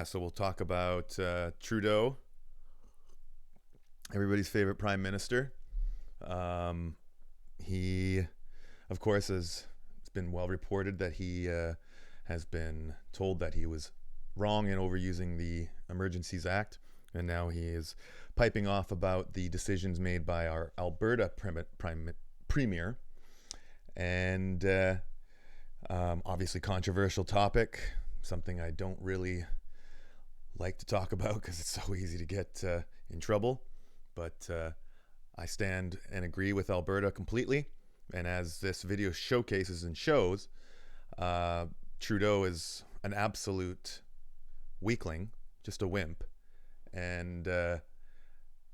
So we'll talk about Trudeau, everybody's favorite prime minister. He, of course, it's been well reported that he has been told that he was wrong in overusing the Emergencies Act, and now he is piping off about the decisions made by our Alberta premier, and obviously controversial topic, something I don't really like to talk about because it's so easy to get in trouble, but I stand and agree with Alberta completely. And as this video showcases and shows, Trudeau is an absolute weakling, just a wimp. And the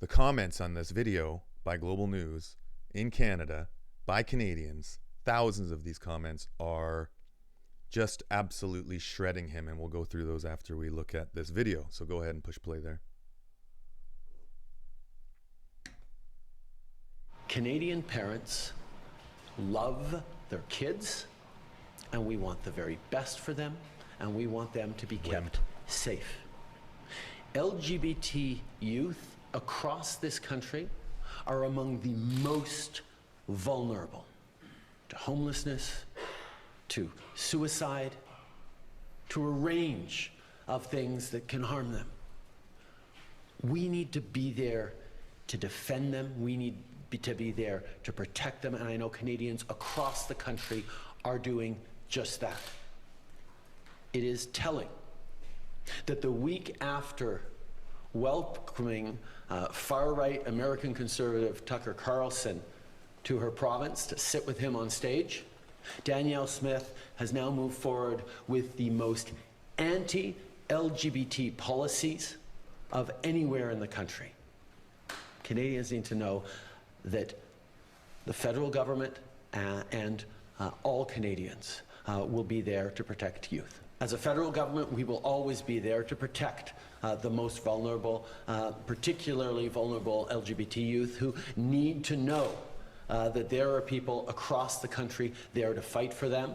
comments on this video by Global News in Canada, by Canadians, thousands of these comments are just absolutely shredding him. And we'll go through those after we look at this video. So go ahead and push play there. Canadian parents love their kids, and we want the very best for them, and we want them to be kept safe. LGBT youth across this country are among the most vulnerable to homelessness, to suicide, to a range of things that can harm them. We need to be there to defend them. We need to be there to protect them, and I know Canadians across the country are doing just that. It is telling that the week after welcoming far-right American conservative Tucker Carlson to her province to sit with him on stage, Danielle Smith has now moved forward with the most anti-LGBT policies of anywhere in the country. Canadians need to know that the federal government and all Canadians will be there to protect youth. As a federal government, we will always be there to protect the most vulnerable, particularly vulnerable LGBT youth who need to know that there are people across the country there to fight for them.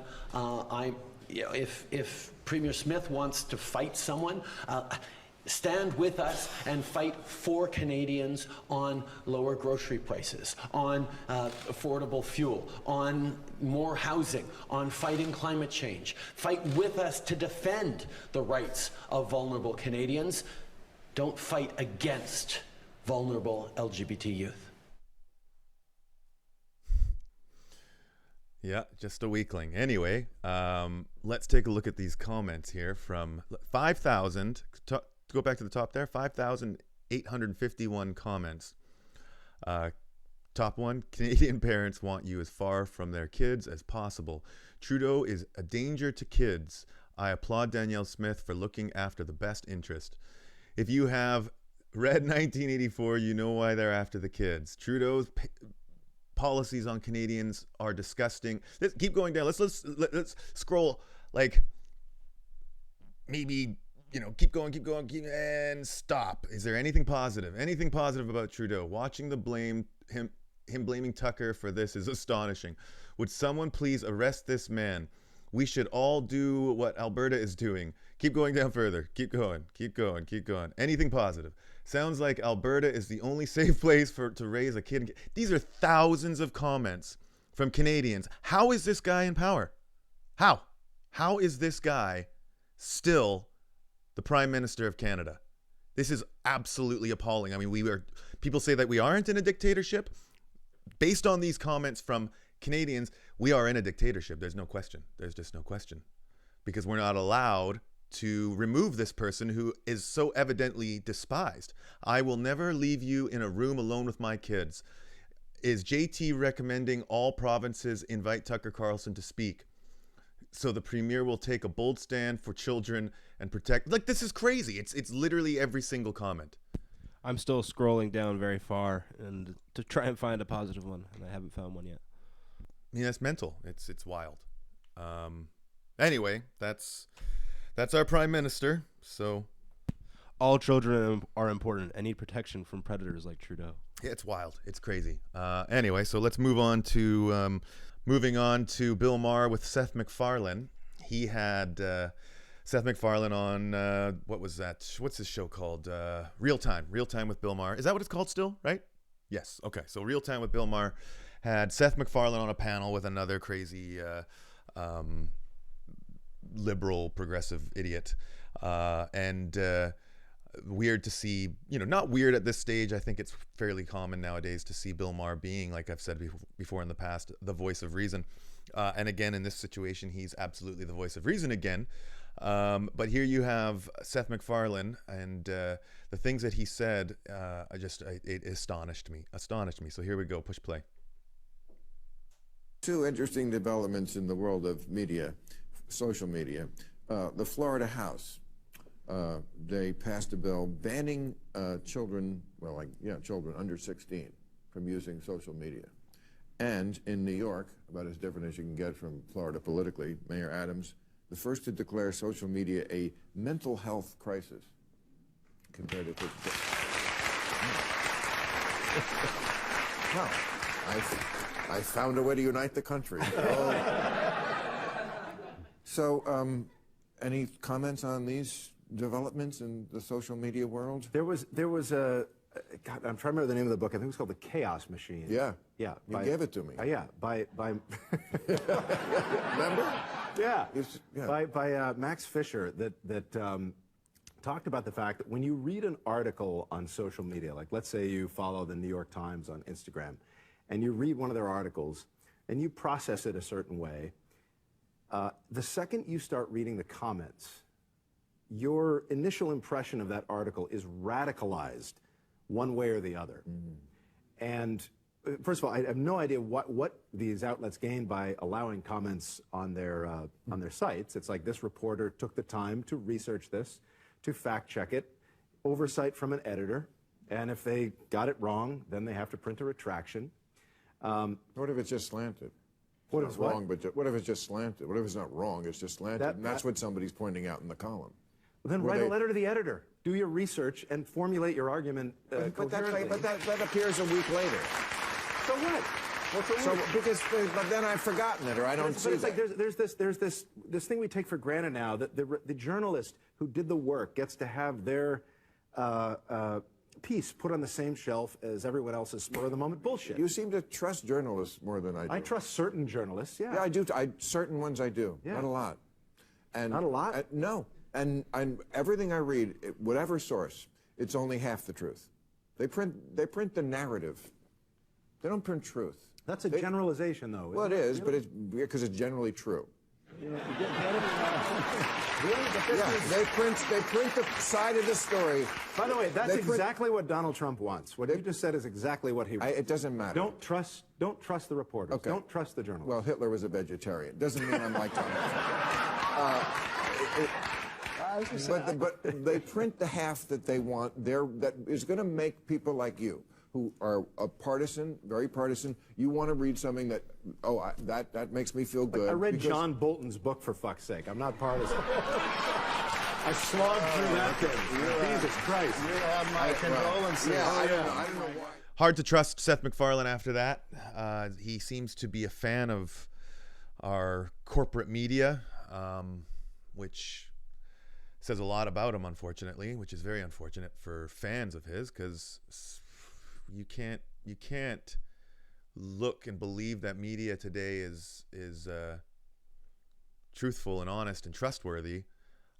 If Premier Smith wants to fight someone, stand with us and fight for Canadians on lower grocery prices, on affordable fuel, on more housing, on fighting climate change. Fight with us to defend the rights of vulnerable Canadians. Don't fight against vulnerable LGBT youth. Yeah, just a weakling. Anyway, let's take a look at these comments here from 5,000. Go back to the top there, 5,851 comments. Top one, Canadian parents want you as far from their kids as possible. Trudeau is a danger to kids. I applaud Danielle Smith for looking after the best interest. If you have read 1984, you know why they're after the kids. Trudeau's policies on Canadians are disgusting. Let's keep going down. Let's scroll like maybe, keep going, and stop. Is there anything positive? Anything positive about Trudeau? Watching him blaming Tucker for this is astonishing. Would someone please arrest this man? We should all do what Alberta is doing. Keep going down further. Keep going. Anything positive? Sounds like Alberta is the only safe place to raise a kid. These are thousands of comments from Canadians. How is this guy in power? How is this guy still the Prime Minister of Canada? This is absolutely appalling. I mean, people say that we aren't in a dictatorship. Based on these comments from Canadians, we are in a dictatorship. There's no question. There's just no question. Because we're not allowed to remove this person who is so evidently despised. I will never leave you in a room alone with my kids. Is JT recommending all provinces invite Tucker Carlson to speak so the premier will take a bold stand for children and protect? Like, this is crazy. It's literally every single comment. I'm still scrolling down very far and to try and find a positive one, and I haven't found one yet. I mean, that's mental. It's wild. Anyway, that's our prime minister. So all children are important and need protection from predators like Trudeau. Yeah, it's wild. It's crazy. Anyway, so let's move on to Bill Maher with Seth MacFarlane. He had Seth MacFarlane on what was that? What's his show called? Real Time with Bill Maher. Is that what it's called still? Right? Yes. Okay. So Real Time with Bill Maher had Seth MacFarlane on a panel with another crazy liberal progressive idiot, and weird to see, not weird at this stage. I think it's fairly common nowadays to see Bill Maher being, like I've said before in the past, the voice of reason. And again, in this situation, he's absolutely the voice of reason again. But here you have Seth MacFarlane, and the things that he said, it astonished me. So here we go, push play. Two interesting developments in the world of media, social media. The Florida House. They passed a bill banning children under 16 from using social media. And in New York, about as different as you can get from Florida politically, Mayor Adams, the first to declare social media a mental health crisis compared to... Well, I found a way to unite the country. So, any comments on these developments in the social media world? There was a, God, I'm trying to remember the name of the book. I think it was called The Chaos Machine. Yeah. Yeah. You gave it to me. Yeah. By Remember? Yeah. Yeah. By Max Fisher that talked about the fact that when you read an article on social media, like let's say you follow the New York Times on Instagram, and you read one of their articles, and you process it a certain way, the second you start reading the comments, your initial impression of that article is radicalized one way or the other. Mm-hmm. And first of all, I have no idea what these outlets gain by allowing comments on their sites. It's like this reporter took the time to research this, to fact check it, oversight from an editor, and if they got it wrong, then they have to print a retraction. What if it's just slanted? What It's if not what? wrong, but what if it's just slanted? What if it's not wrong, it's just slanted? And that's what somebody's pointing out in the column. Well, then write a letter to the editor. Do your research and formulate your argument coherently. But that appears a week later. So what? But then I've forgotten it, or I don't see it's that. like there's this thing we take for granted now, that the journalist who did the work gets to have their piece put on the same shelf as everyone else's spur-of-the-moment bullshit. You seem to trust journalists more than I do. I trust certain journalists, yeah. Yeah, I do. Certain ones I do. Yeah. Not a lot. And not a lot? No. And everything I read, whatever source, it's only half the truth. They print the narrative. They don't print truth. That's a generalization, though. Well, it is, but it's because it's generally true. Yeah, they print the side of the story. By the way, that's exactly what Donald Trump wants. What you just said is exactly what he wants. It doesn't matter. Don't trust the reporters. Okay. Don't trust the journalists. Well, Hitler was a vegetarian. Doesn't mean I'm like Donald Trump. But they print the half that they want. That is going to make people like you, who are a partisan, very partisan, you want to read something that, that makes me feel good. I read John Bolton's book, for fuck's sake. I'm not partisan. I slogged through that thing. Jesus Christ. You have my condolences. I don't know why. Hard to trust Seth MacFarlane after that. He seems to be a fan of our corporate media, which says a lot about him, unfortunately, which is very unfortunate for fans of his, because you can't look and believe that media today is truthful and honest and trustworthy.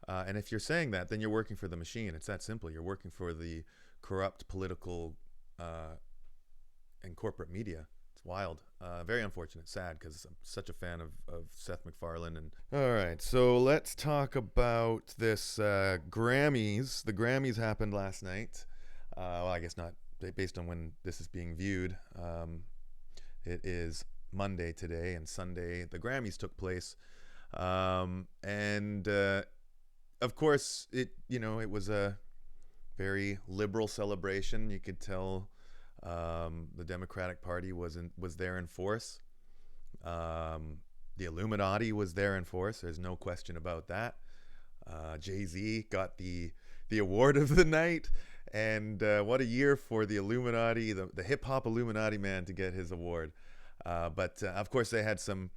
And if you're saying that, then you're working for the machine. It's that simple. You're working for the corrupt political and corporate media. It's wild. Very unfortunate. Sad, because I'm such a fan of Seth MacFarlane. And all right, so let's talk about this Grammys. The Grammys happened last night. Well, I guess not based on when this is being viewed. It is Monday today, and Sunday the Grammys took place. And of course, it was a very liberal celebration. You could tell the Democratic Party was there in force. The Illuminati was there in force. There's no question about that. Jay-Z got the award of the night, and what a year for the Illuminati, the hip-hop Illuminati man, to get his award. But of course, they had some,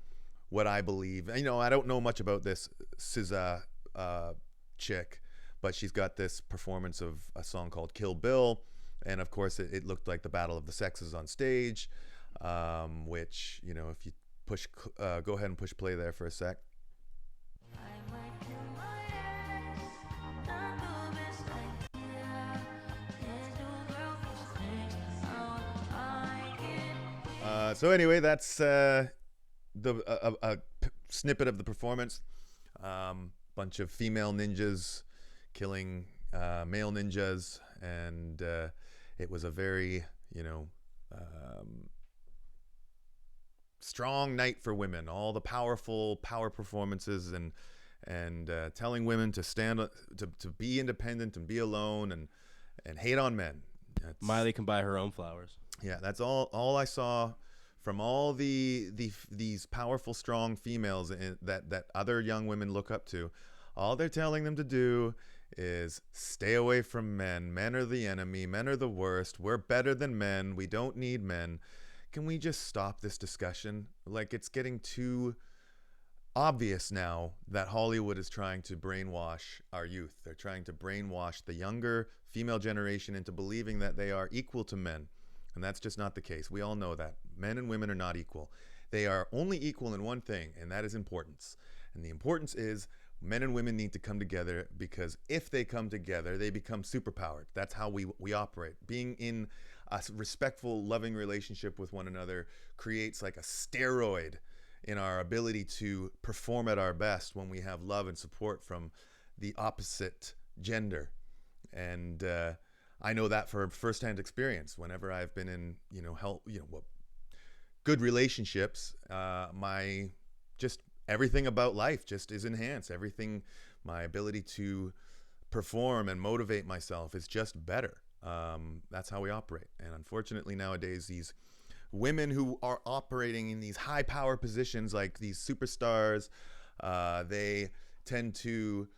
what I believe, I don't know much about this SZA chick, but she's got this performance of a song called Kill Bill, and of course it looked like the battle of the sexes on stage, which, you know, if you go ahead and push play there for a sec. So anyway, that's a snippet of the performance. Bunch of female ninjas killing male ninjas, and it was a very, you know, strong night for women. All the power performances, and telling women to stand to be independent and be alone, and hate on men. Miley can buy her own flowers. Yeah, that's all I saw from all these powerful, strong females that other young women look up to. All they're telling them to do is stay away from men. Men are the enemy. Men are the worst. We're better than men. We don't need men. Can we just stop this discussion? Like, it's getting too obvious now that Hollywood is trying to brainwash our youth. They're trying to brainwash the younger female generation into believing that they are equal to men. And that's just not the case. We all know that. Men and women are not equal. They are only equal in one thing, and that is importance. And the importance is men and women need to come together, because if they come together, they become superpowered. That's how we operate. Being in a respectful, loving relationship with one another creates like a steroid in our ability to perform at our best when we have love and support from the opposite gender. And I know that for firsthand experience. Whenever I've been in, good relationships, just everything about life just is enhanced. Everything, my ability to perform and motivate myself is just better. That's how we operate. And unfortunately nowadays, these women who are operating in these high power positions, like these superstars, they tend to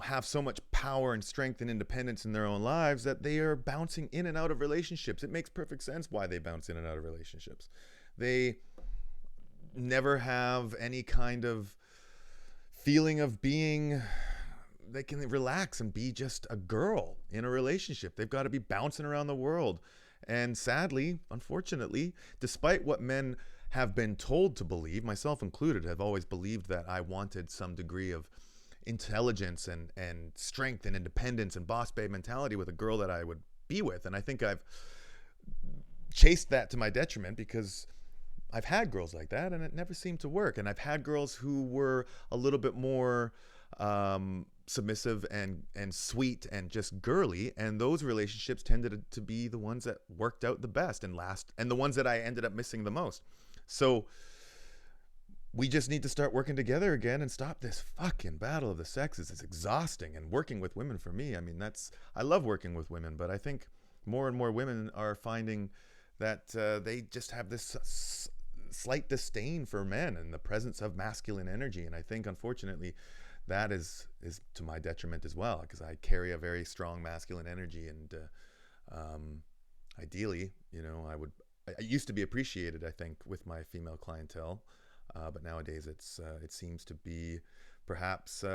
have so much power and strength and independence in their own lives that they are bouncing in and out of relationships. It makes perfect sense why they bounce in and out of relationships. They never have any kind of feeling of being, they can relax and be just a girl in a relationship. They've got to be bouncing around the world. And sadly, unfortunately, despite what men have been told to believe, myself included, have always believed that I wanted some degree of intelligence and strength and independence and boss babe mentality with a girl that I would be with. And I think I've chased that to my detriment, because I've had girls like that and it never seemed to work. And I've had girls who were a little bit more submissive and sweet and just girly, and those relationships tended to be the ones that worked out the best and last, and the ones that I ended up missing the most. So we just need to start working together again and stop this fucking battle of the sexes. It's exhausting. And working with women, for me, I mean, I love working with women, but I think more and more women are finding that they just have this slight disdain for men and the presence of masculine energy. And I think, unfortunately, that is to my detriment as well, because I carry a very strong masculine energy, and ideally, I used to be appreciated, I think, with my female clientele, but nowadays it seems to be perhaps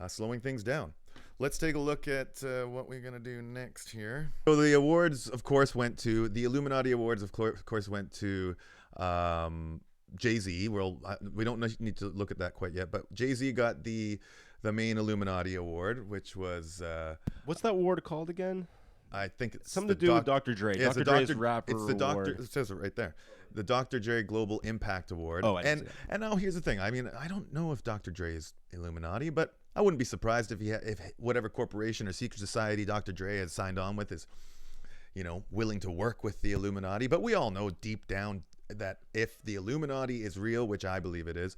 slowing things down. Let's take a look at what we're gonna do next here. So the awards, of course, the Illuminati Awards, of course, went to Jay-Z. Well, we don't need to look at that quite yet, but Jay-Z got the main Illuminati Award, which was What's that award called again? I think it's something to do with Dr. Dre. Yeah, Dr. Dre's rapper It's the Dr. award. It says it right there. The Dr. Dre Global Impact Award. Oh, I didn't see that. And now here's the thing. I mean, I don't know if Dr. Dre is Illuminati, but I wouldn't be surprised if whatever corporation or secret society Dr. Dre has signed on with is, willing to work with the Illuminati. But we all know deep down that if the Illuminati is real, which I believe it is,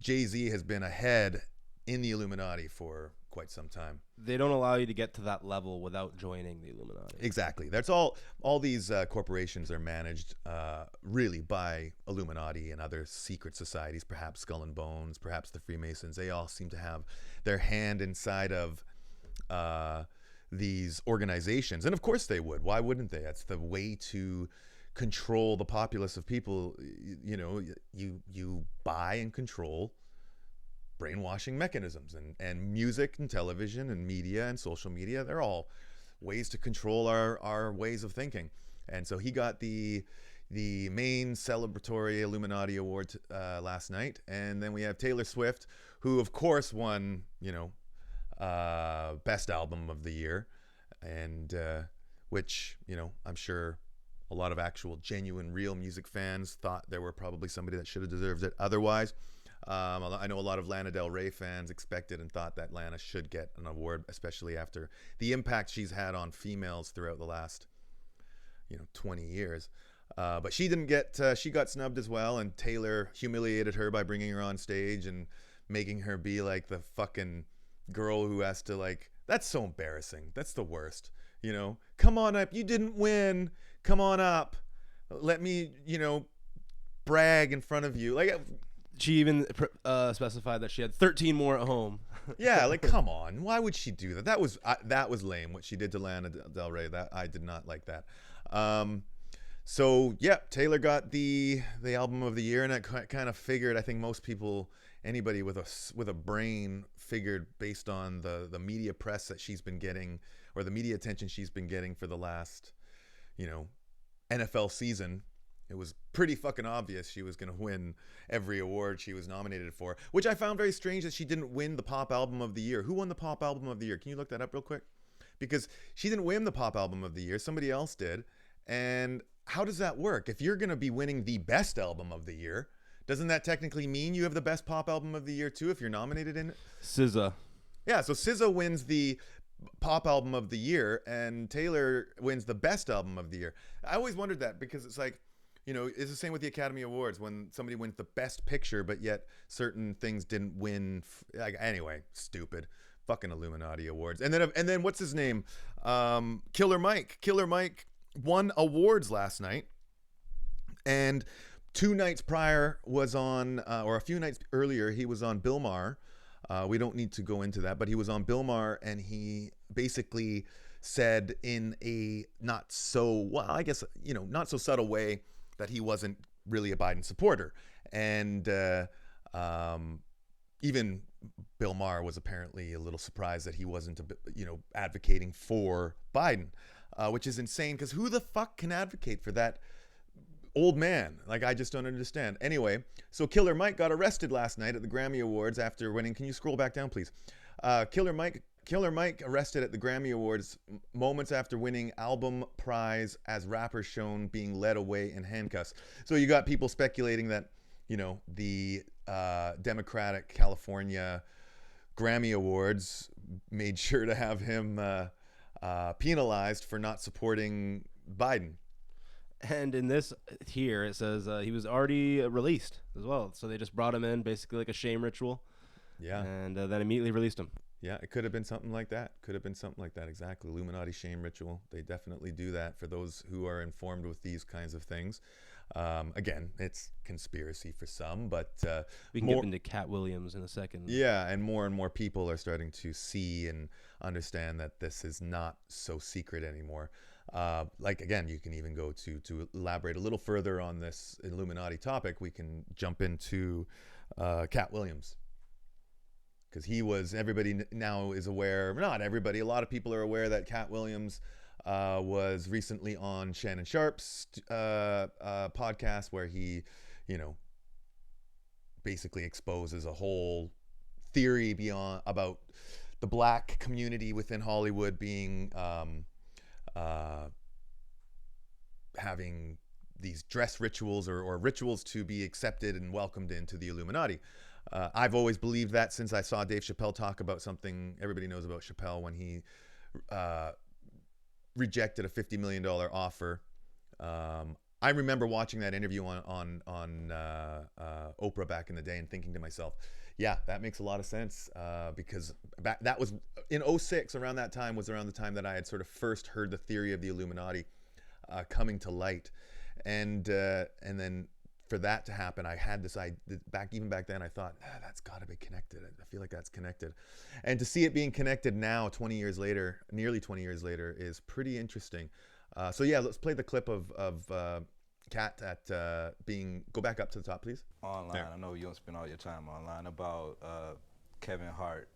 Jay-Z has been ahead in the Illuminati for quite some time. They don't allow you to get to that level without joining the Illuminati. Exactly. That's all these corporations are managed really by Illuminati and other secret societies, perhaps Skull and Bones, perhaps the Freemasons. They all seem to have their hand inside of these organizations. And of course they would. Why wouldn't they? That's the way to control the populace of people. You buy and control brainwashing mechanisms, and music and television and media and social media, they're all ways to control our ways of thinking. And so he got the main celebratory Illuminati award last night. And then we have Taylor Swift, who of course won, best album of the year, and which, I'm sure a lot of actual genuine real music fans thought there were probably somebody that should have deserved it otherwise. I know a lot of Lana Del Rey fans expected and thought that Lana should get an award, especially after the impact she's had on females throughout the last 20 years. But she didn't get, she got snubbed as well, and Taylor humiliated her by bringing her on stage and making her be like the fucking girl who has to that's so embarrassing. That's the worst. Come on up. You didn't win. Come on up. Let me, brag in front of you. She even specified that she had 13 more at home. Yeah, come on. Why would she do that? That was lame, what she did to Lana Del Rey. That I did not like that. So yeah, Taylor got the album of the year, and I kind of figured. I think most people, anybody with a brain, figured based on the media press that she's been getting, or the media attention she's been getting for the last, NFL season. It was pretty fucking obvious she was going to win every award she was nominated for, which I found very strange that she didn't win the pop album of the year. Who won the pop album of the year? Can you look that up real quick? Because she didn't win the pop album of the year. Somebody else did. And how does that work? If you're going to be winning the best album of the year, doesn't that technically mean you have the best pop album of the year too if you're nominated in it? SZA. Yeah, so SZA wins the pop album of the year and Taylor wins the best album of the year. I always wondered that, because it's it's the same with the Academy Awards when somebody wins the best picture, but yet certain things didn't win. Anyway, stupid. Fucking Illuminati awards. And then what's his name? Killer Mike. Killer Mike won awards last night. And 2 nights prior was on, or a few nights earlier, he was on Bill Maher. We don't need to go into that, but he was on Bill Maher, and he basically said in a not so subtle way that he wasn't really a Biden supporter. And even Bill Maher was apparently a little surprised that he wasn't, advocating for Biden, which is insane, because who the fuck can advocate for that old man? I just don't understand. Anyway, so Killer Mike got arrested last night at the Grammy Awards after winning. Can you scroll back down, please? Killer Mike arrested at the Grammy Awards moments after winning album prize as rapper shown being led away in handcuffs. So you got people speculating that, the Democratic California Grammy Awards made sure to have him penalized for not supporting Biden. And in this here, it says he was already released as well. So they just brought him in, basically like a shame ritual. Yeah. And then immediately released him. Yeah, it could have been something like that. Exactly. Illuminati shame ritual. They definitely do that for those who are informed with these kinds of things. Again, it's conspiracy for some, but we can get into Cat Williams in a second. Yeah, and more people are starting to see and understand that this is not so secret anymore. Again, you can even go to elaborate a little further on this Illuminati topic. We can jump into Cat Williams. Because everybody now is aware, not everybody, a lot of people are aware that Cat Williams was recently on Shannon Sharp's podcast, where he, basically exposes a whole theory about the black community within Hollywood being, having these dress rituals or rituals to be accepted and welcomed into the Illuminati. I've always believed that since I saw Dave Chappelle talk about something everybody knows about Chappelle, when he rejected a $50 million offer. I remember watching that interview on Oprah back in the day and thinking to myself, yeah, that makes a lot of sense, because that was in 2006, around that time was around the time that I had sort of first heard the theory of the Illuminati coming to light. And then for that to happen, I had this idea back then. I thought, that's got to be connected. I feel like that's connected, and to see it being connected now, 20 years later, nearly 20 years later, is pretty interesting. So yeah, let's play the clip of Cat at go back up to the top, please. Online, there. I know you don't spend all your time online, about Kevin Hart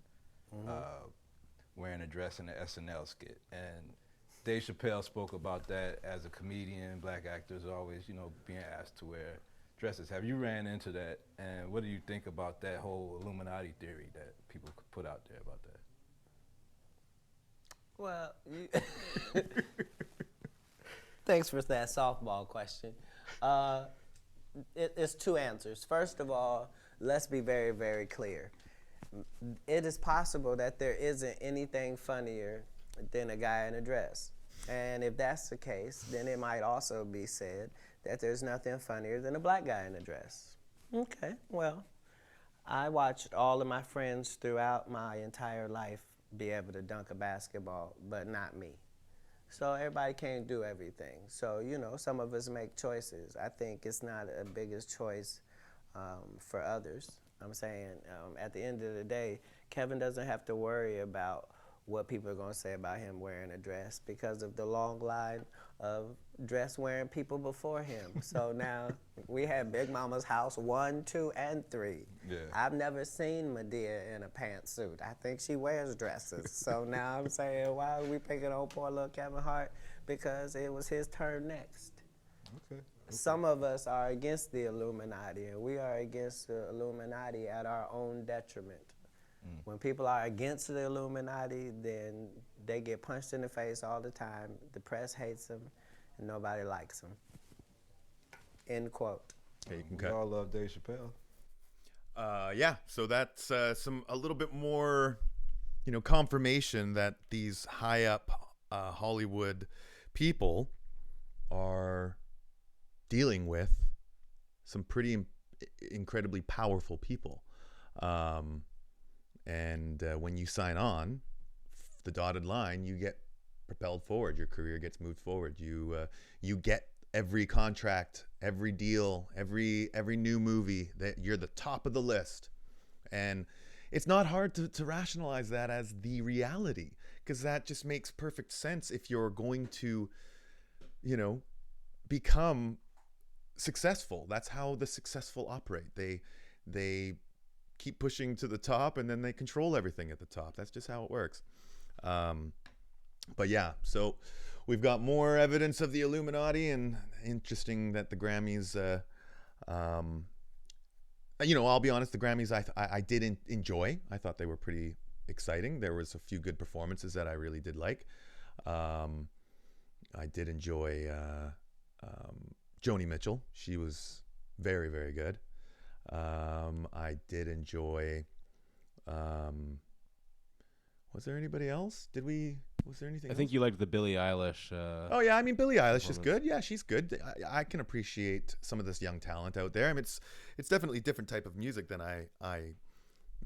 wearing a dress in the SNL skit. And Dave Chappelle spoke about that as a comedian. Black actors are always, being asked to wear dresses. Have you ran into that? And what do you think about that whole Illuminati theory that people put out there about that? Well, thanks for that softball question. It's two answers. First of all, let's be very, very clear. It is possible that there isn't anything funnier than a guy in a dress. And if that's the case, then it might also be said that there's nothing funnier than a black guy in a dress. Okay, well, I watched all of my friends throughout my entire life be able to dunk a basketball, but not me. So everybody can't do everything. So, some of us make choices. I think it's not a biggest choice for others. I'm saying at the end of the day, Kevin doesn't have to worry about what people are going to say about him wearing a dress because of the long line of dress-wearing people before him. So now we have Big Mama's house 1, 2, and 3. Yeah. I've never seen Medea in a pantsuit. I think she wears dresses. So now I'm saying, why are we picking on poor little Kevin Hart? Because it was his turn next. Okay. Some of us are against the Illuminati, and we are against the Illuminati at our own detriment. When people are against the Illuminati, then they get punched in the face all the time. The press hates them, and nobody likes them. End quote. Okay, you can We cut. all love Dave Chappelle. Yeah, so that's a little bit more, confirmation that these high up Hollywood people are dealing with some pretty incredibly powerful people. And when you sign on the dotted line, you get propelled forward. Your career gets moved forward. You get every contract, every deal, every new movie. That you're the top of the list. And it's not hard to rationalize that as the reality, because that just makes perfect sense if you're going to, become successful. That's how the successful operate. They keep pushing to the top, and then they control everything at the top. That's just how it works. But yeah, so we've got more evidence of the Illuminati, and interesting that the Grammys, I'll be honest, the Grammys I did enjoy. I thought they were pretty exciting. There was a few good performances that I really did like. I did enjoy Joni Mitchell. She was very, very good. I did enjoy. Was there anybody else? Was there anything I think else? you liked the Billie Eilish. Oh yeah, I mean Billie Eilish is good. Yeah, she's good. I can appreciate some of this young talent out there. I mean, it's definitely a different type of music than I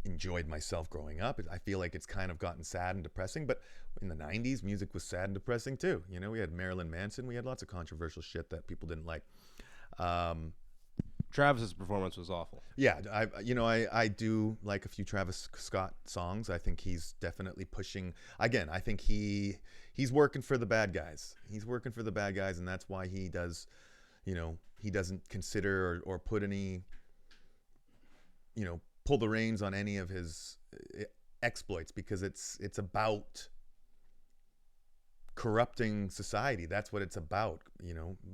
enjoyed myself growing up. I feel like it's kind of gotten sad and depressing. But in the '90s, music was sad and depressing too. We had Marilyn Manson. We had lots of controversial shit that people didn't like. Travis's performance was awful. Yeah, I do like a few Travis Scott songs. I think he's definitely pushing. Again, I think he's working for the bad guys. He's working for the bad guys, and that's why he does. He doesn't consider or put any. Pull the reins on any of his exploits, because it's about corrupting society. That's what it's about.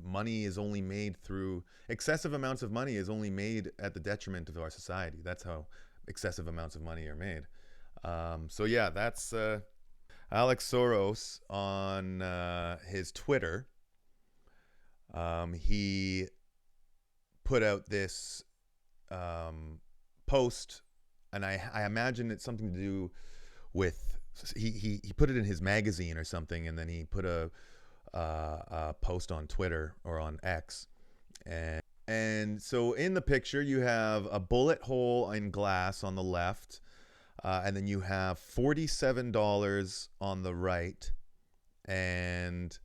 Money is only made through excessive amounts of money is only made at the detriment of our society. That's how excessive amounts of money are made. So yeah, that's Alex Soros on his Twitter. He put out this post, and I imagine it's something to do with he put it in his magazine or something, and then he put a post on Twitter or on X, and so in the picture you have a bullet hole in glass on the left, and then you have $47 on the right, and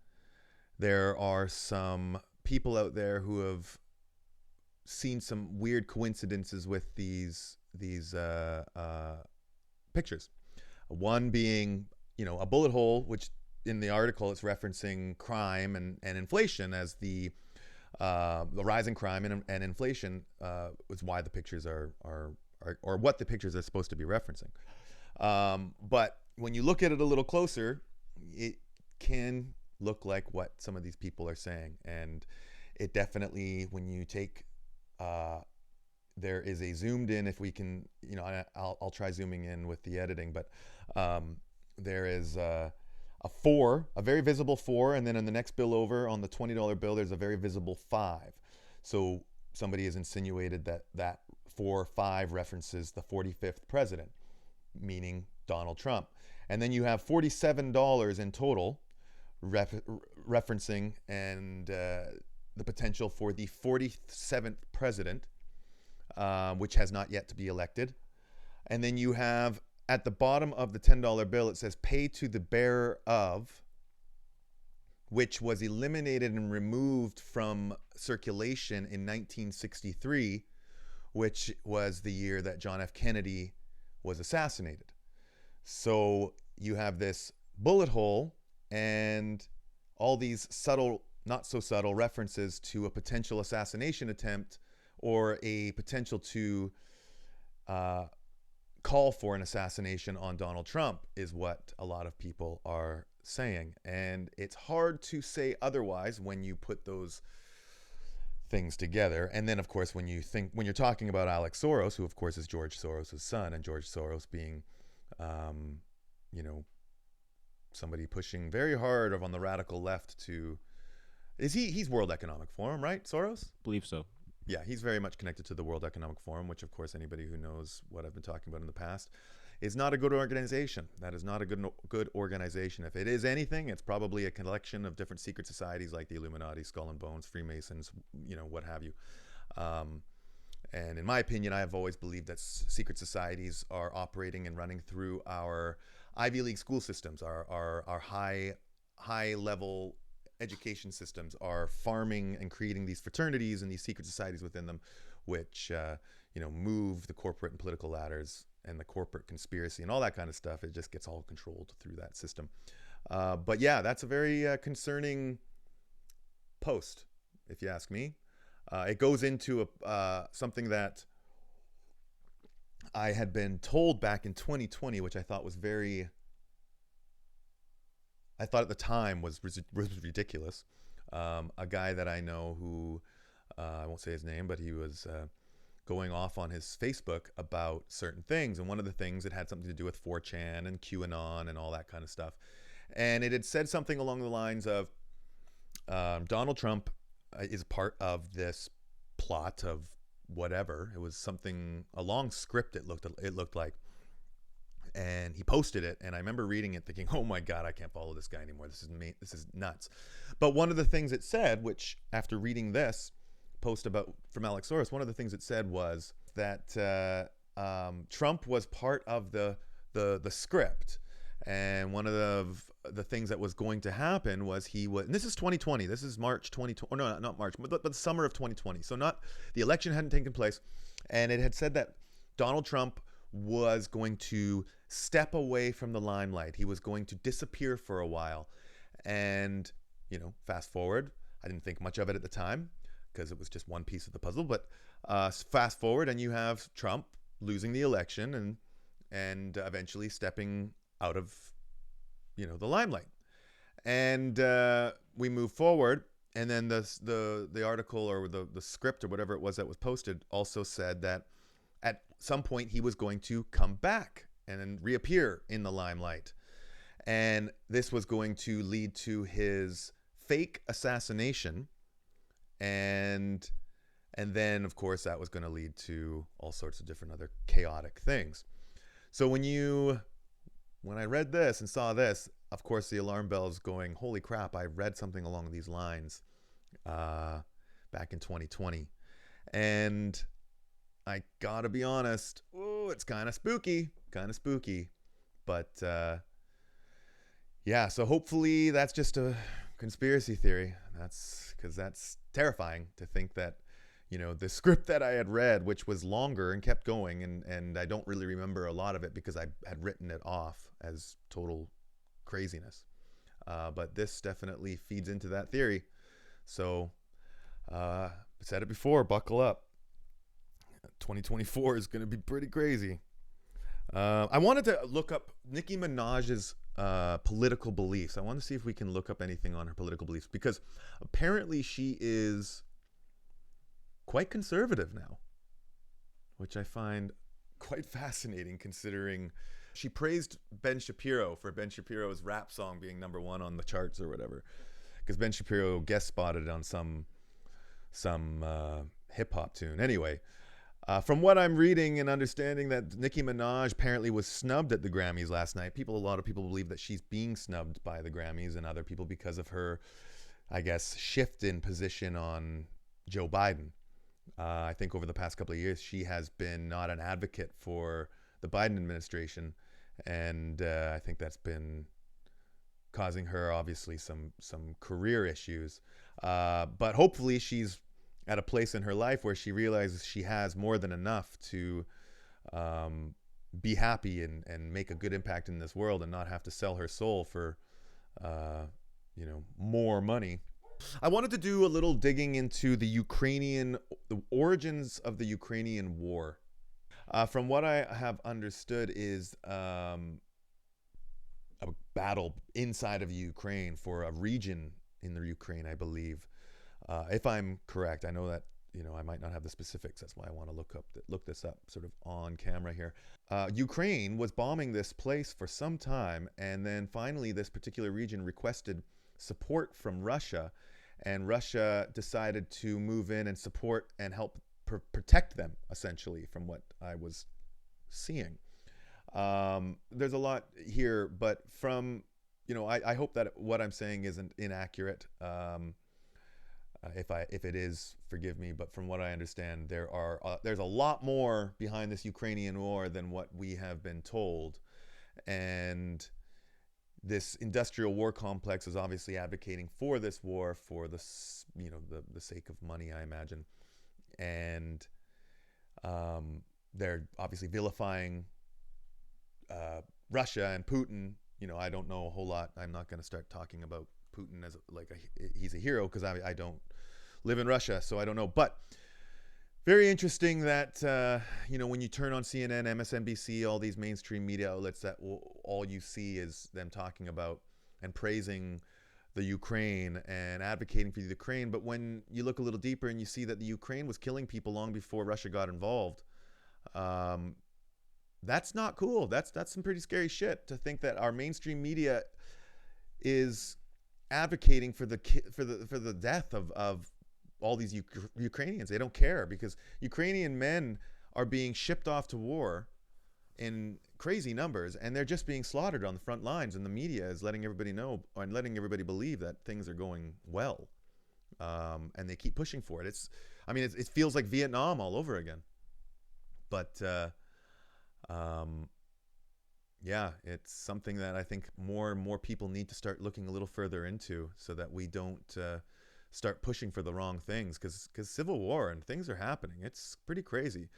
there are some people out there who have seen some weird coincidences with these pictures. One being, a bullet hole, which in the article it's referencing crime and inflation as the rise in crime and inflation is why the pictures are or what the pictures are supposed to be referencing. But when you look at it a little closer, it can look like what some of these people are saying. And it definitely, when you take, there is a zoomed in, if we can, I'll try zooming in with the editing, but there is a 4, a very visible 4, and then in the next bill over on the $20 bill, there's a very visible 5. So somebody has insinuated that 4-5 references the 45th president, meaning Donald Trump. And then you have $47 in total referencing and the potential for the 47th president, which has not yet to be elected. And then you have at the bottom of the $10 bill, it says pay to the bearer of, which was eliminated and removed from circulation in 1963, which was the year that John F. Kennedy was assassinated. So you have this bullet hole and all these subtle, not so subtle references to a potential assassination attempt or a potential to call for an assassination on Donald Trump is what a lot of people are saying. And it's hard to say otherwise when you put those things together. And then, of course, when you're talking about Alex Soros, who of course is George Soros' son, and George Soros being, somebody pushing very hard on the radical left to, he's World Economic Forum, right, Soros? Believe so. Yeah, he's very much connected to the World Economic Forum, which, of course, anybody who knows what I've been talking about in the past, is not a good organization. That is not a good organization. If it is anything, it's probably a collection of different secret societies like the Illuminati, Skull and Bones, Freemasons, what have you. And in my opinion, I have always believed that secret societies are operating and running through our Ivy League school systems, our high level education systems, are farming and creating these fraternities and these secret societies within them, which move the corporate and political ladders and the corporate conspiracy and all that kind of stuff. It just gets all controlled through that system. But yeah, that's a very concerning post, if you ask me. It goes into something that I had been told back in 2020, which I thought was I thought at the time was ridiculous. A guy that I know who, I won't say his name, but he was going off on his Facebook about certain things. And one of the things, it had something to do with 4chan and QAnon and all that kind of stuff. And it had said something along the lines of Donald Trump is part of this plot of whatever. It was something, a long script it looked like. And he posted it, and I remember reading it thinking, oh my God, I can't follow this guy anymore. This is nuts. But one of the things it said, which after reading this post from Alex Soros, one of the things it said was that Trump was part of the script. And one of the things that was going to happen was and this is 2020, this is March 2020, or no, not March, but the summer of 2020. So the election hadn't taken place. And it had said that Donald Trump was going to step away from the limelight. He was going to disappear for a while. And, fast forward, I didn't think much of it at the time because it was just one piece of the puzzle. But fast forward, and you have Trump losing the election and eventually stepping out of, the limelight. And we move forward. And then the article or the script or whatever it was that was posted also said that at some point he was going to come back and then reappear in the limelight. And this was going to lead to his fake assassination. And then, of course, that was going to lead to all sorts of different other chaotic things. So when I read this and saw this, of course, the alarm bells going, holy crap, I read something along these lines back in 2020. And I gotta be honest, it's kind of spooky. But yeah, so hopefully that's just a conspiracy theory. That's because that's terrifying to think that, the script that I had read, which was longer and kept going, and I don't really remember a lot of it because I had written it off as total craziness. But this definitely feeds into that theory. So I said it before, buckle up. 2024 is going to be pretty crazy. I wanted to look up Nicki Minaj's political beliefs. I want to see if we can look up anything on her political beliefs, because apparently she is quite conservative now, which I find quite fascinating, considering she praised Ben Shapiro for Ben Shapiro's rap song being #1 on the charts or whatever, because Ben Shapiro guest spotted on some hip hop tune. Anyway, from what I'm reading and understanding, that Nicki Minaj apparently was snubbed at the Grammys last night. A lot of people believe that she's being snubbed by the Grammys and other people because of her, I guess, shift in position on Joe Biden. I think over the past couple of years, she has been not an advocate for the Biden administration, and I think that's been causing her obviously some career issues. But hopefully she's at a place in her life where she realizes she has more than enough to be happy and make a good impact in this world, and not have to sell her soul for more money. I wanted to do a little digging into the origins of the Ukrainian war. From what I have understood is a battle inside of Ukraine for a region in the Ukraine, I believe. If I'm correct, I know that I might not have the specifics. That's why I want to look this up sort of on camera here. Ukraine was bombing this place for some time, and then finally this particular region requested support from Russia, and Russia decided to move in and support and help protect them, essentially, from what I was seeing. There's a lot here, but from I hope that what I'm saying isn't inaccurate. If it is, forgive me, but from what I understand, there's a lot more behind this Ukrainian war than what we have been told, and this industrial war complex is obviously advocating for this war for the sake of money, I imagine, and they're obviously vilifying Russia and Putin. I don't know a whole lot. I'm not going to start talking about Putin as he's a hero, because I don't live in Russia, so I don't know. But very interesting that when you turn on CNN, MSNBC, all these mainstream media outlets, that all you see is them talking about and praising the Ukraine and advocating for the Ukraine. But when you look a little deeper and you see that the Ukraine was killing people long before Russia got involved, that's not cool. That's some pretty scary shit, to think that our mainstream media is advocating for the death of all these Ukrainians. They don't care, because Ukrainian men are being shipped off to war in crazy numbers, and they're just being slaughtered on the front lines, and the media is letting everybody know and letting everybody believe that things are going well, and they keep pushing for it. It feels like Vietnam all over again. But yeah, it's something that I think more and more people need to start looking a little further into, so that we don't start pushing for the wrong things, because civil war and things are happening. It's pretty crazy.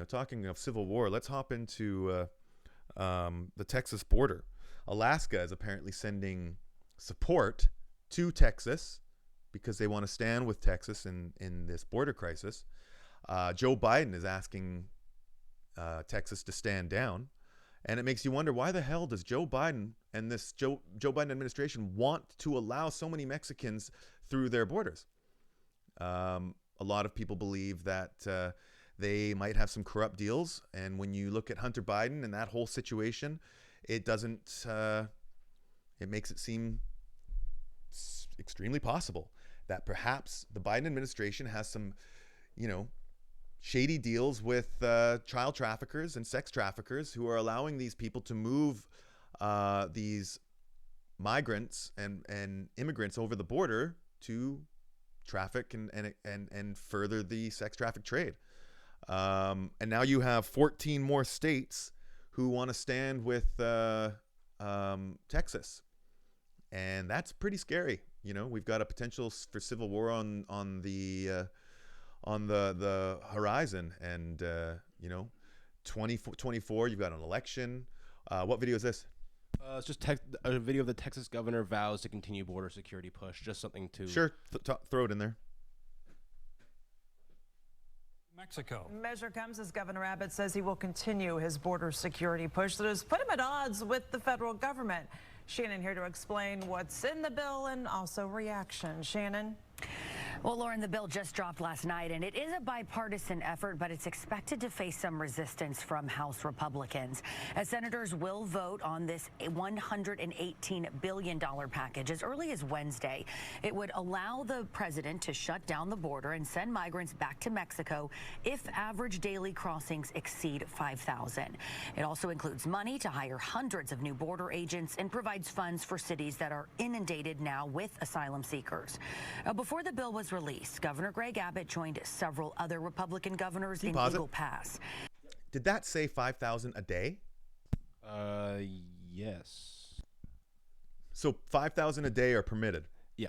Talking of civil war, let's hop into the Texas border. Alaska is apparently sending support to Texas because they want to stand with Texas in this border crisis. Joe Biden is asking Texas to stand down. And it makes you wonder, why the hell does Joe Biden and this Joe Biden administration want to allow so many Mexicans through their borders? A lot of people believe that they might have some corrupt deals. And when you look at Hunter Biden and that whole situation, it makes it seem extremely possible that perhaps the Biden administration has some, shady deals with child traffickers and sex traffickers who are allowing these people to move these migrants and immigrants over the border to traffic and further the sex traffic trade. And now you have 14 more states who want to stand with Texas, and that's pretty scary. We've got a potential for civil war on the horizon, and 2024, you've got an election. What video is this? It's just a video of the Texas governor vows to continue border security push. Just something to throw it in there. Mexico. Measure comes as Governor Abbott says he will continue his border security push that has put him at odds with the federal government. Shannon here to explain what's in the bill and also reaction. Shannon? Well, Lauren, the bill just dropped last night, and it is a bipartisan effort, but it's expected to face some resistance from House Republicans, as senators will vote on this $118 billion package as early as Wednesday. It would allow the president to shut down the border and send migrants back to Mexico if average daily crossings exceed 5,000. It also includes money to hire hundreds of new border agents and provides funds for cities that are inundated now with asylum seekers. Before the bill was released, Governor Greg Abbott joined several other Republican governors in Eagle Pass. Did that say 5,000 a day? Yes. So 5,000 a day are permitted. Yeah.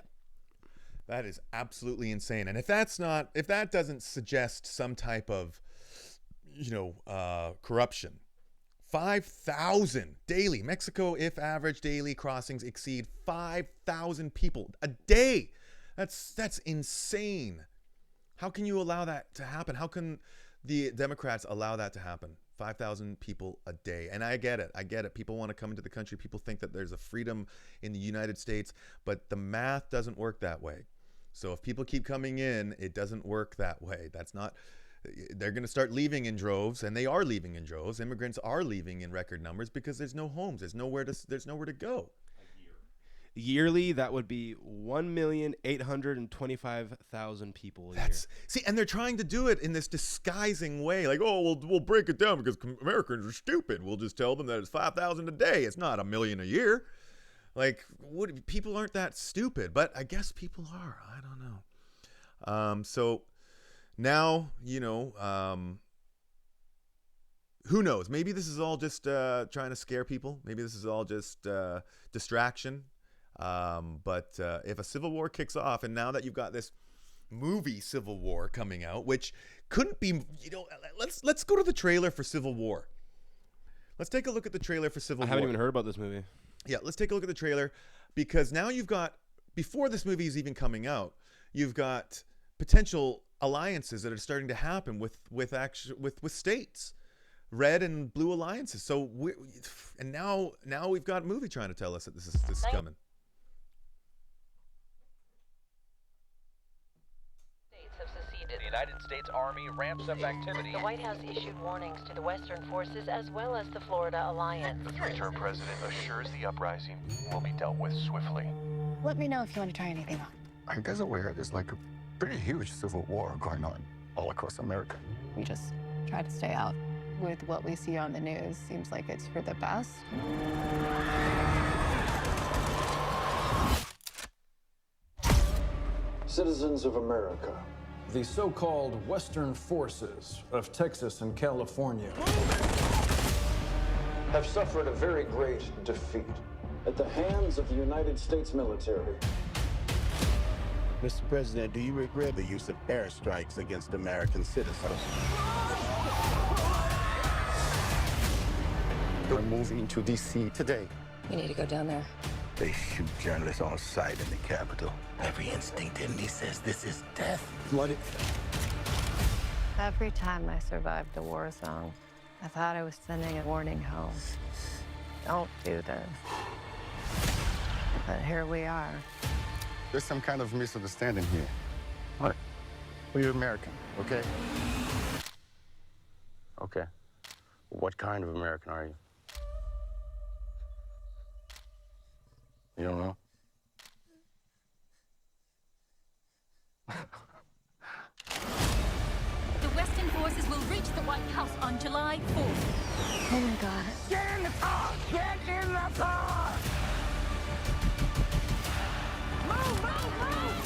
That is absolutely insane. And if that doesn't suggest some type of, corruption, 5,000 daily. Mexico, if average daily crossings exceed 5,000 people a day. That's insane. How can you allow that to happen? How can the Democrats allow that to happen? 5,000 people a day. And I get it. People want to come into the country. People think that there's a freedom in the United States, but the math doesn't work that way. So if people keep coming in, it doesn't work that way. They're going to start leaving in droves, and they are leaving in droves. Immigrants are leaving in record numbers because there's no homes. There's nowhere to go. Yearly, that would be 1,825,000 people a year. See, and they're trying to do it in this disguising way. Like, we'll break it down because Americans are stupid. We'll just tell them that it's 5,000 a day. It's not 1 million a year. Like, people aren't that stupid, but I guess people are. I don't know. So now, who knows? Maybe this is all just trying to scare people. Maybe this is all just distraction. But if a civil war kicks off, and now that you've got this movie Civil War coming out, which couldn't be, let's go to the trailer for Civil War. Let's take a look at the trailer for Civil War. I haven't even heard about this movie. Yeah, let's take a look at the trailer, because now you've got, before this movie is even coming out, you've got potential alliances that are starting to happen with states. Red and blue alliances. So now we've got a movie trying to tell us that this is coming. The United States Army ramps up activity. The White House issued warnings to the Western forces as well as the Florida Alliance. The three-term president assures the uprising will be dealt with swiftly. Let me know if you want to try anything on. Are you guys aware there's like a pretty huge civil war going on all across America? We just try to stay out. With what we see on the news, seems like it's for the best. Citizens of America, the so-called Western forces of Texas and California have suffered a very great defeat at the hands of the United States military. Mr. President, do you regret the use of airstrikes against American citizens? They're moving to D.C. today. We need to go down there. They shoot journalists on sight in the Capitol. Every instinct in me says this is death. Blooded. Every time I survived a war zone, I thought I was sending a warning home. Don't do this. But here we are. There's some kind of misunderstanding here. What? Well, you're American, okay? Okay. What kind of American are you? You don't know? The Western forces will reach the White House on July 4th. Oh my God. Get in the car! Get in the car! Move, move, move!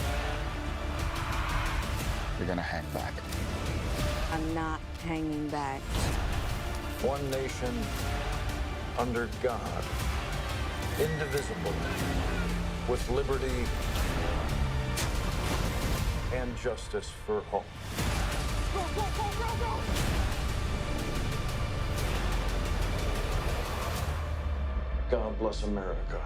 You're gonna hang back. I'm not hanging back. One nation under God, indivisible, with liberty and justice for all. Go, go, go, go, go! God bless America.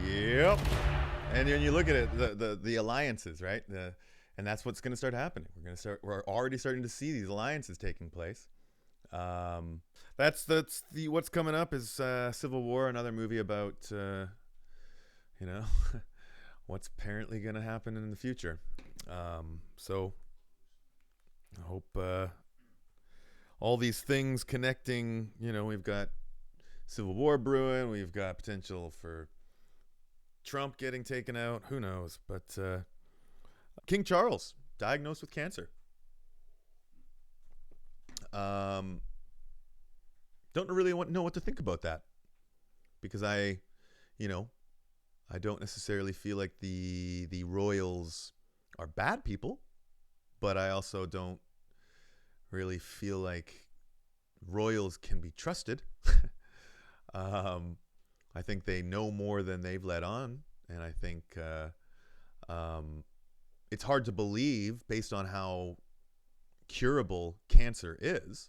Yep. And when you look at it, the alliances, right? And that's what's going to start happening. We're already starting to see these alliances taking place. That's what's coming up is Civil War, another movie about what's apparently going to happen in the future. So I hope all these things connecting. We've got Civil War brewing. We've got potential for Trump getting taken out. Who knows? But King Charles diagnosed with cancer. Don't really know what to think about that, because I don't necessarily feel like the royals are bad people, but I also don't really feel like royals can be trusted. I think they know more than they've let on, and I think it's hard to believe, based on how curable cancer is,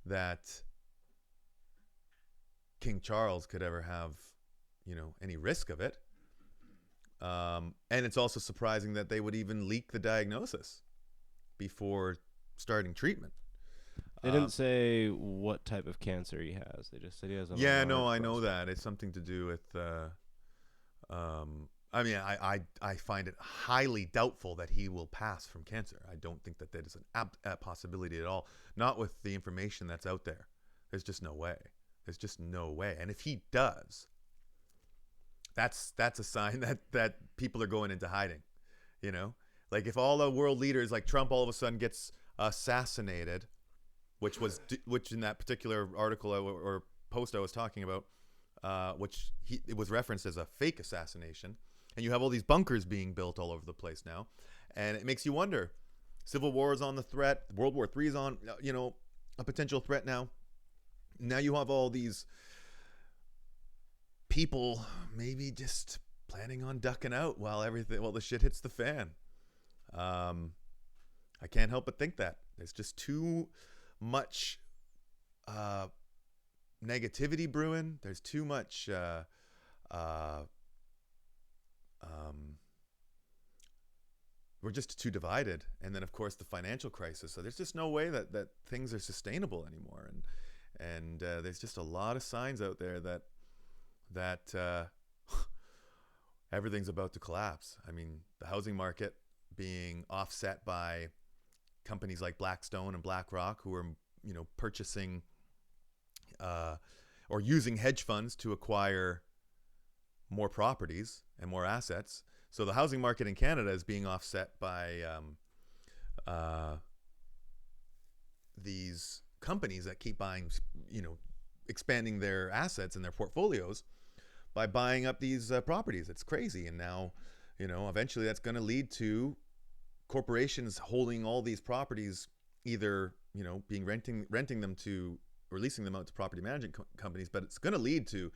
that King Charles could ever have, any risk of it. And it's also surprising that they would even leak the diagnosis before starting treatment. They didn't say what type of cancer he has. They just said he has a I know that. It's something to do with I mean, I find it highly doubtful that he will pass from cancer. I don't think that is a possibility at all. Not with the information that's out there. There's just no way. There's just no way. And if he does, that's a sign that people are going into hiding. Like if all the world leaders, like Trump, all of a sudden gets assassinated, which in that particular article or post I was talking about, it was referenced as a fake assassination, and you have all these bunkers being built all over the place now, and it makes you wonder. Civil War is on the threat. World War III is on, a potential threat now. Now you have all these people maybe just planning on ducking out while the shit hits the fan. I can't help but think that there's just too much negativity brewing. There's too much we're just too divided. And then of course the financial crisis. So there's just no way that things are sustainable anymore. And there's just a lot of signs out there that everything's about to collapse. I mean, the housing market being offset by companies like Blackstone and BlackRock, who are purchasing or using hedge funds to acquire more properties and more assets. So the housing market in Canada is being offset by these companies that keep buying, expanding their assets and their portfolios by buying up these properties. It's crazy. And now, eventually that's going to lead to corporations holding all these properties, either, being renting them to, or leasing them out to property management companies, but it's going to lead to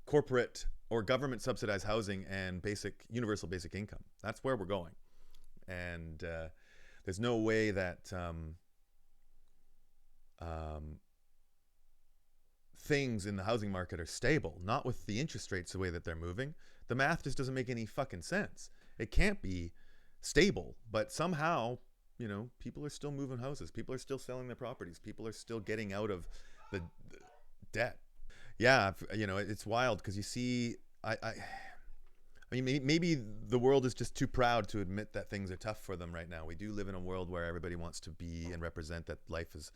corporate or government subsidized housing and universal basic income. That's where we're going. And there's no way that things in the housing market are stable, not with the interest rates the way that they're moving. The math just doesn't make any fucking sense. It can't be stable, but somehow, people are still moving houses. People are still selling their properties. People are still getting out of the debt. Yeah, it's wild because you see, I mean, maybe the world is just too proud to admit that things are tough for them right now. We do live in a world where everybody wants to be and represent that life is,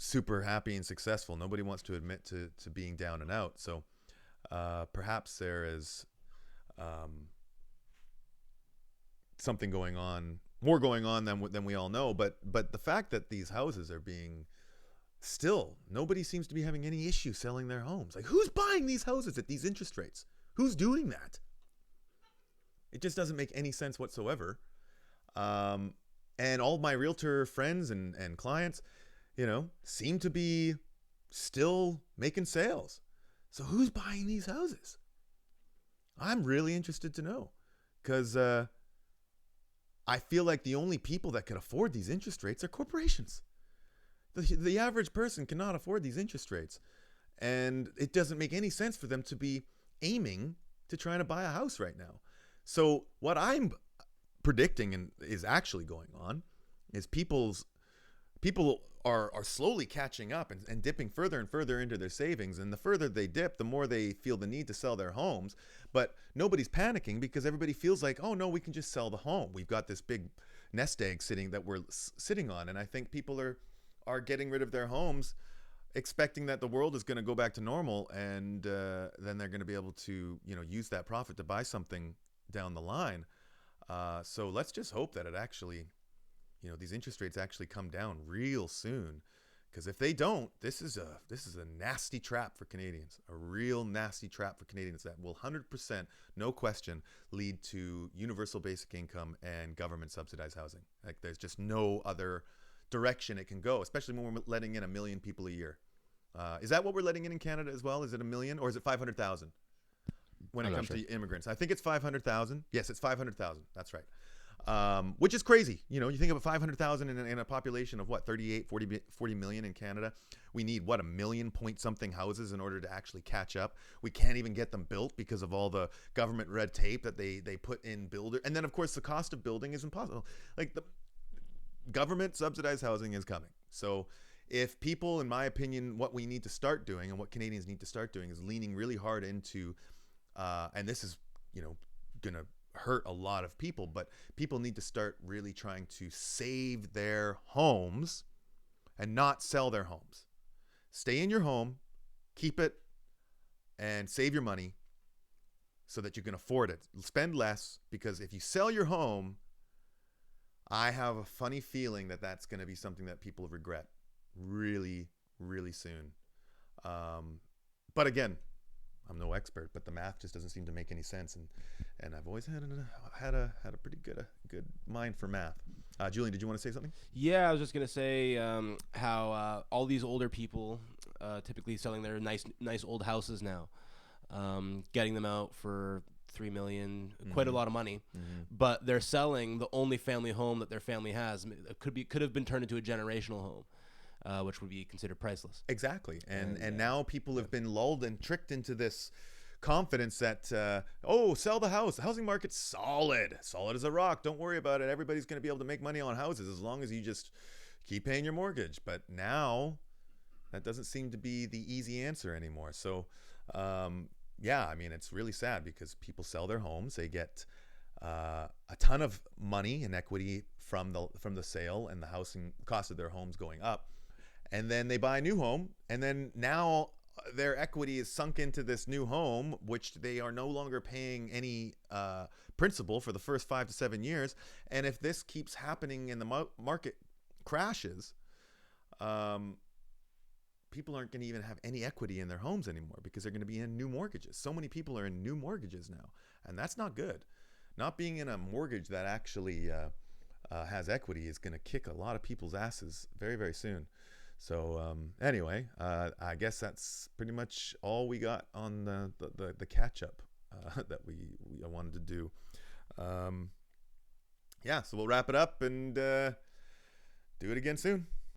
super happy and successful. Nobody wants to admit to being down and out. So perhaps there is something going on, more going on than we all know. But the fact that these houses are being still, nobody seems to be having any issue selling their homes. Like, who's buying these houses at these interest rates? Who's doing that? It just doesn't make any sense whatsoever. And all my realtor friends and clients, seem to be still making sales. So who's buying these houses? I'm really interested to know, because I feel like the only people that can afford these interest rates are corporations. The average person cannot afford these interest rates. And it doesn't make any sense for them to be aiming to trying to buy a house right now. So what I'm predicting and is actually going on is people are slowly catching up and dipping further and further into their savings. And the further they dip, the more they feel the need to sell their homes. But nobody's panicking because everybody feels like, oh no, we can just sell the home. We've got this big nest egg that we're sitting on. And I think people are getting rid of their homes expecting that the world is going to go back to normal, and then they're going to be able to, use that profit to buy something down the line. So let's just hope that it actually, these interest rates actually come down real soon, because if they don't, this is a nasty trap for Canadians, a real nasty trap for Canadians that will 100%, no question, lead to universal basic income and government subsidized housing. Like, there's just no other direction it can go, especially when we're letting in 1 million people a year. Is that what we're letting in Canada as well? Is it 1 million, or is it 500,000 when it comes to immigrants? I think it's 500,000. Yes, it's 500,000. That's right. Which is crazy. You think of 500,000 in a population of what, 40 million in Canada. We need what, 1 million point something houses in order to actually catch up. We can't even get them built because of all the government red tape that they put in builder. And then of course the cost of building is impossible. Like, the government subsidized housing is coming. So if people, in my opinion, what we need to start doing and what Canadians need to start doing is leaning really hard into, and this is, going to hurt a lot of people, but people need to start really trying to save their homes and not sell their homes. Stay in your home, keep it, and save your money so that you can afford it. Spend less, because if you sell your home, I have a funny feeling that that's going to be something that people regret really, really soon. But again, I'm no expert, but the math just doesn't seem to make any sense, and I've always had a pretty good mind for math. Julian, did you want to say something? Yeah, I was just gonna say how all these older people typically selling their nice old houses now, getting them out for $3 million, quite a lot of money, but they're selling the only family home that their family has. It could have been turned into a generational home. Which would be considered priceless. Exactly. And now people have been lulled and tricked into this confidence that, sell the house. The housing market's solid as a rock. Don't worry about it. Everybody's going to be able to make money on houses as long as you just keep paying your mortgage. But now that doesn't seem to be the easy answer anymore. So, it's really sad because people sell their homes. They get a ton of money and equity from the sale and the housing cost of their homes going up. And then they buy a new home, and then now their equity is sunk into this new home, which they are no longer paying any principal for the first 5 to 7 years. And if this keeps happening and the market crashes, people aren't going to even have any equity in their homes anymore because they're going to be in new mortgages. So many people are in new mortgages now, and that's not good. Not being in a mortgage that actually has equity is going to kick a lot of people's asses very, very soon. So anyway, I guess that's pretty much all we got on the catch up that we wanted to do. So we'll wrap it up and do it again soon.